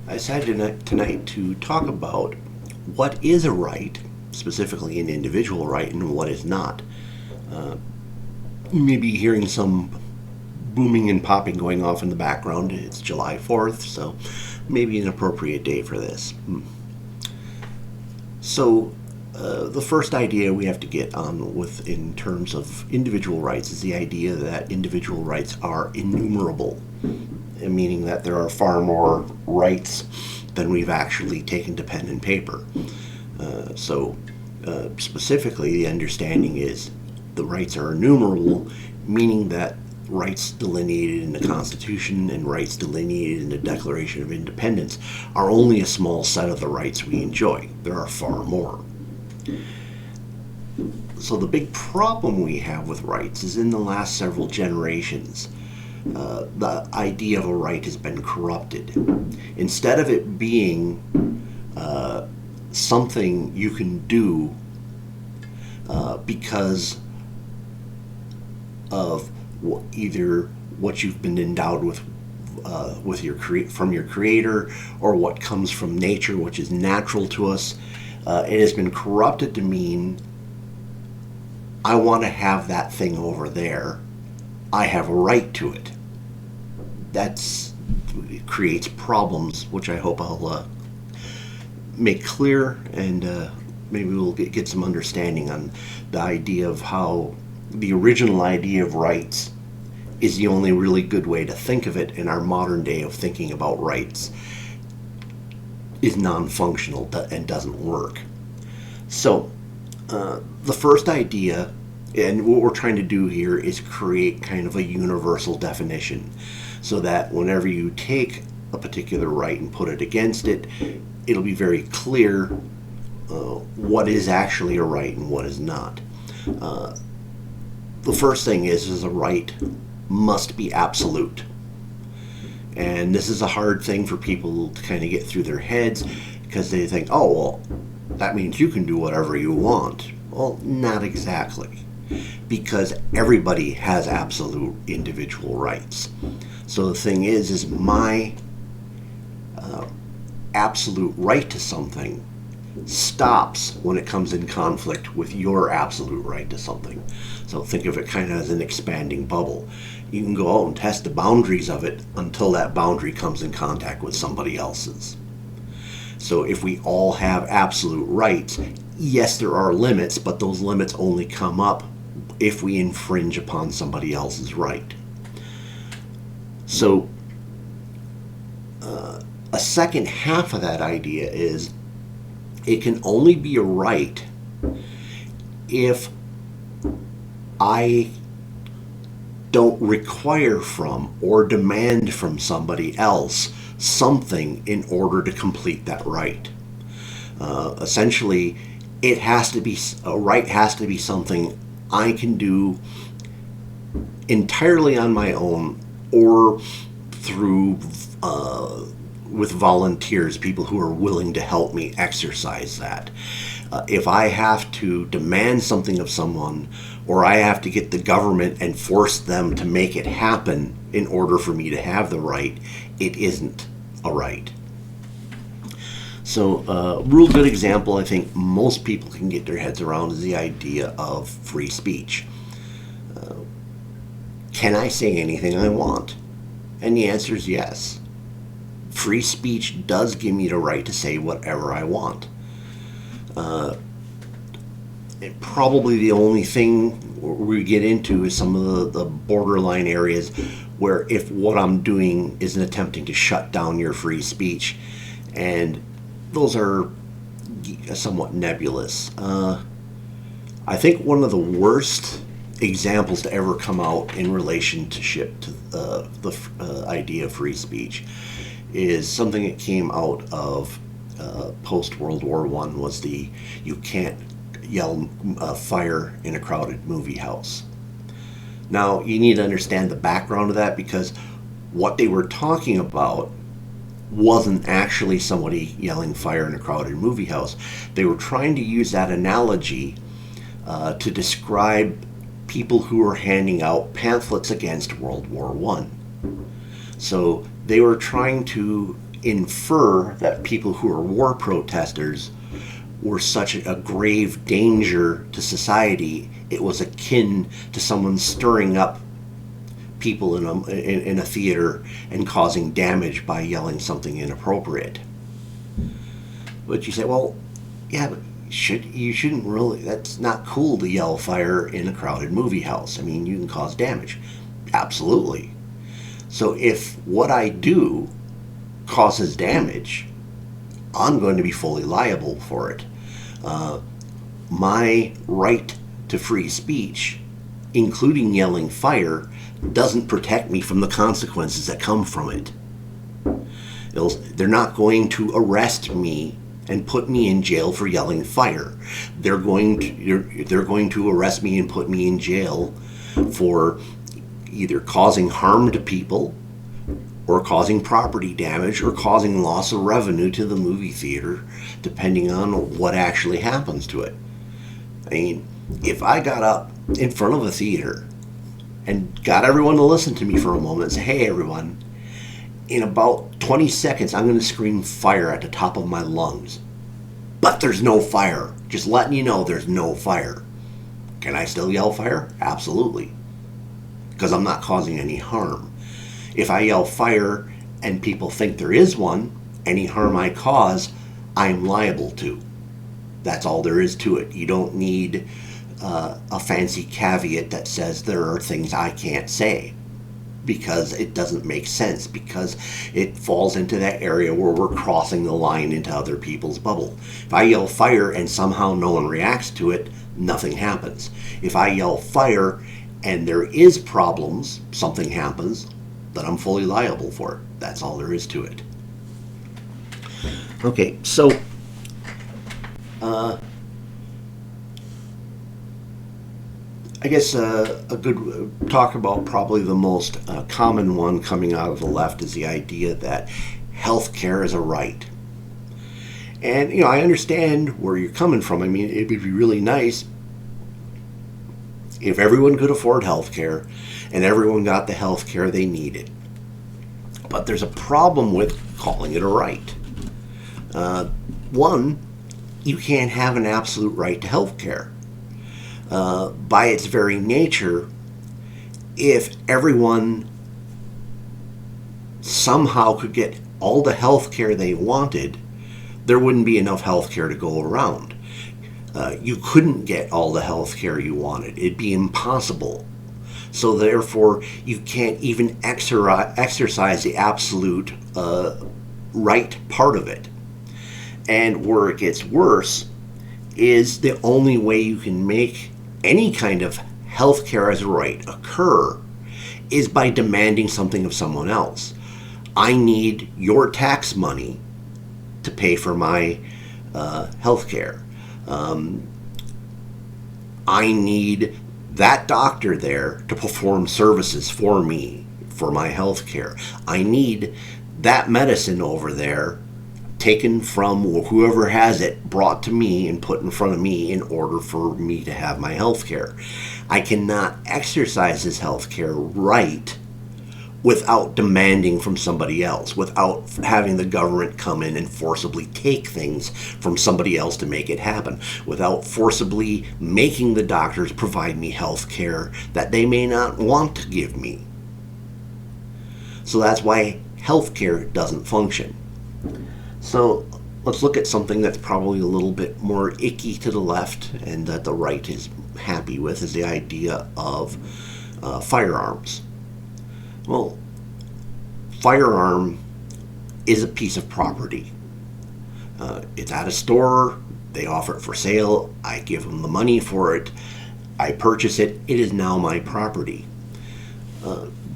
I decided tonight to talk about what is a right, specifically an individual right, and what is not. You may be hearing some booming and popping going off in the background. It's July 4th, so maybe an appropriate day for this. So, the first idea we have to get on with in terms of individual rights is the idea that individual rights are innumerable, meaning that there are far more rights than we've actually taken to pen and paper. Specifically, the understanding is the rights are innumerable, meaning that rights delineated in the Constitution and rights delineated in the Declaration of Independence are only a small set of the rights we enjoy. There are far more. So the big problem we have with rights is in the last several generations, the idea of a right has been corrupted. Instead of it being something you can do because of either what you've been endowed with from your creator, or what comes from nature, which is natural to us, it has been corrupted to mean I want to have that thing over there. I have a right to it. It creates problems, which I hope I'll make clear, and maybe we'll get some understanding on the idea of how the original idea of rights is the only really good way to think of it, and our modern day of thinking about rights is non-functional and doesn't work. So, the first idea, and what we're trying to do here, is create kind of a universal definition so that whenever you take a particular right and put it against it, it'll be very clear what is actually a right and what is not. The first thing is a right must be absolute. And this is a hard thing for people to kind of get through their heads, because they think, oh, well, that means you can do whatever you want. Well, not exactly, because everybody has absolute individual rights. So the thing is my absolute right to something stops when it comes in conflict with your absolute right to something. So think of it kind of as an expanding bubble. You can go out and test the boundaries of it until that boundary comes in contact with somebody else's. So if we all have absolute rights, yes, there are limits, but those limits only come up if we infringe upon somebody else's right. So a second half of that idea is it can only be a right if I don't require from or demand from somebody else something in order to complete that right. Essentially, a right has to be something I can do entirely on my own, or through with volunteers, people who are willing to help me exercise that. If I have to demand something of someone, or I have to get the government and force them to make it happen in order for me to have the right, it isn't a right. So a real good example I think most people can get their heads around is the idea of free speech. Can I say anything I want? And the answer is yes. Free speech does give me the right to say whatever I want. Probably the only thing we get into is some of the borderline areas where if what I'm doing is attempting to shut down your free speech, and those are somewhat nebulous. I think one of the worst examples to ever come out in relationship to the idea of free speech is something that came out of post World War I, was the you can't yell fire in a crowded movie house. Now, you need to understand the background of that, because what they were talking about wasn't actually somebody yelling fire in a crowded movie house. They were trying to use that analogy to describe people who were handing out pamphlets against World War I. So they were trying to infer that people who are war protesters were such a grave danger to society, it was akin to someone stirring up people in a theater and causing damage by yelling something inappropriate. But you say, well, yeah, but you shouldn't really, that's not cool to yell fire in a crowded movie house. I mean, you can cause damage. Absolutely. So if what I do causes damage, I'm going to be fully liable for it. My right to free speech, including yelling fire, doesn't protect me from the consequences that come from it. They're not going to arrest me and put me in jail for yelling fire. They're going to arrest me and put me in jail for either causing harm to people, or causing property damage, or causing loss of revenue to the movie theater, depending on what actually happens to it. I mean, if I got up in front of a theater and got everyone to listen to me for a moment and say, hey everyone, in about 20 seconds I'm going to scream fire at the top of my lungs. But there's no fire. Just letting you know there's no fire. Can I still yell fire? Absolutely. Because I'm not causing any harm. If I yell fire and people think there is one, any harm I cause, I'm liable to. That's all there is to it. You don't need a fancy caveat that says there are things I can't say, because it doesn't make sense, because it falls into that area where we're crossing the line into other people's bubble. If I yell fire and somehow no one reacts to it, nothing happens. If I yell fire and there is problems, something happens, then I'm fully liable for it. That's all there is to it. Okay, so I guess a good talk about probably the most common one coming out of the left is the idea that healthcare is a right. And, I understand where you're coming from. I mean, it would be really nice if everyone could afford healthcare and everyone got the healthcare they needed. But there's a problem with calling it a right. One, you can't have an absolute right to healthcare. By its very nature, if everyone somehow could get all the health care they wanted, there wouldn't be enough health care to go around. You couldn't get all the health care you wanted. It'd be impossible. So therefore, you can't even exercise the absolute right part of it. And where it gets worse is the only way you can make any kind of health care as a right occur is by demanding something of someone else. I need your tax money to pay for my health care. I need that doctor there to perform services for me for my health care. I need that medicine over there taken from whoever has it, brought to me and put in front of me in order for me to have my health care. I cannot exercise this health care right without demanding from somebody else, without having the government come in and forcibly take things from somebody else to make it happen, without forcibly making the doctors provide me health care that they may not want to give me. So that's why health care doesn't function. So let's look at something that's probably a little bit more icky to the left and that the right is happy with, is the idea of firearms. Well, firearm is a piece of property. It's at a store, they offer it for sale, I give them the money for it, I purchase it, it is now my property.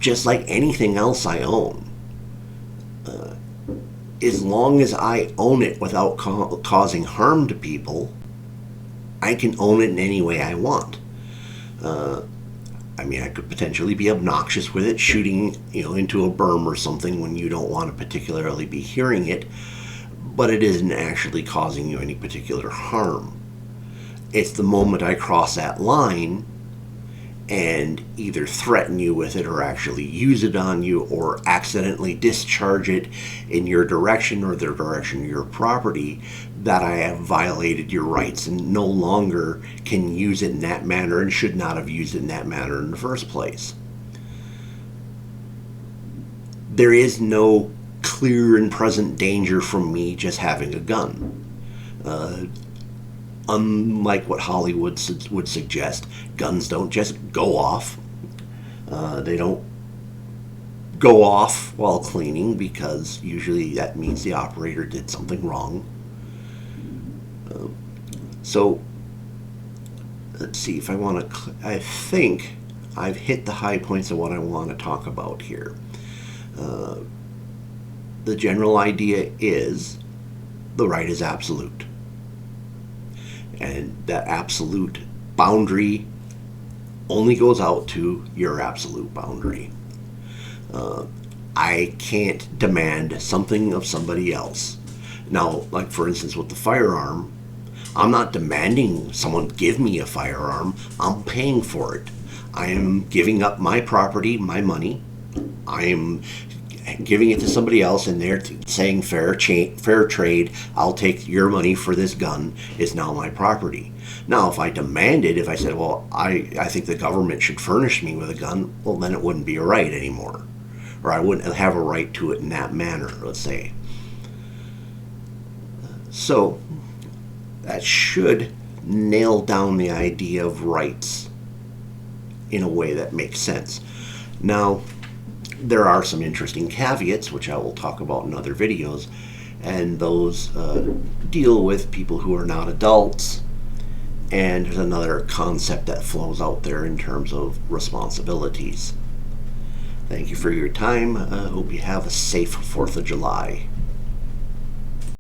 Just like anything else I own. As long as I own it without causing harm to people, I can own it in any way I want. I could potentially be obnoxious with it, shooting, into a berm or something when you don't want to particularly be hearing it, but it isn't actually causing you any particular harm. It's the moment I cross that line and either threaten you with it or actually use it on you or accidentally discharge it in your direction or the direction of your property, that I have violated your rights and no longer can use it in that manner and should not have used it in that manner in the first place. There is no clear and present danger from me just having a gun. Unlike what Hollywood would suggest, guns don't just go off. They don't go off while cleaning, because usually that means the operator did something wrong. So let's see if I want to. I think I've hit the high points of what I want to talk about here. The general idea is the right is absolute, and that absolute boundary only goes out to your absolute boundary. I can't demand something of somebody else. Now, like for instance with the firearm, I'm not demanding someone give me a firearm. I'm paying for it. I am giving up my property, my money. I am giving it to somebody else, and they're saying fair trade. I'll take your money for this gun. It's now my property. Now, if I demanded, if I said, well, I think the government should furnish me with a gun, well, then it wouldn't be a right anymore. Or I wouldn't have a right to it in that manner, let's say. So that should nail down the idea of rights in a way that makes sense. Now, there are some interesting caveats, which I will talk about in other videos, and those deal with people who are not adults, and there's another concept that flows out there in terms of responsibilities. Thank you for your time. I hope you have a safe 4th of July.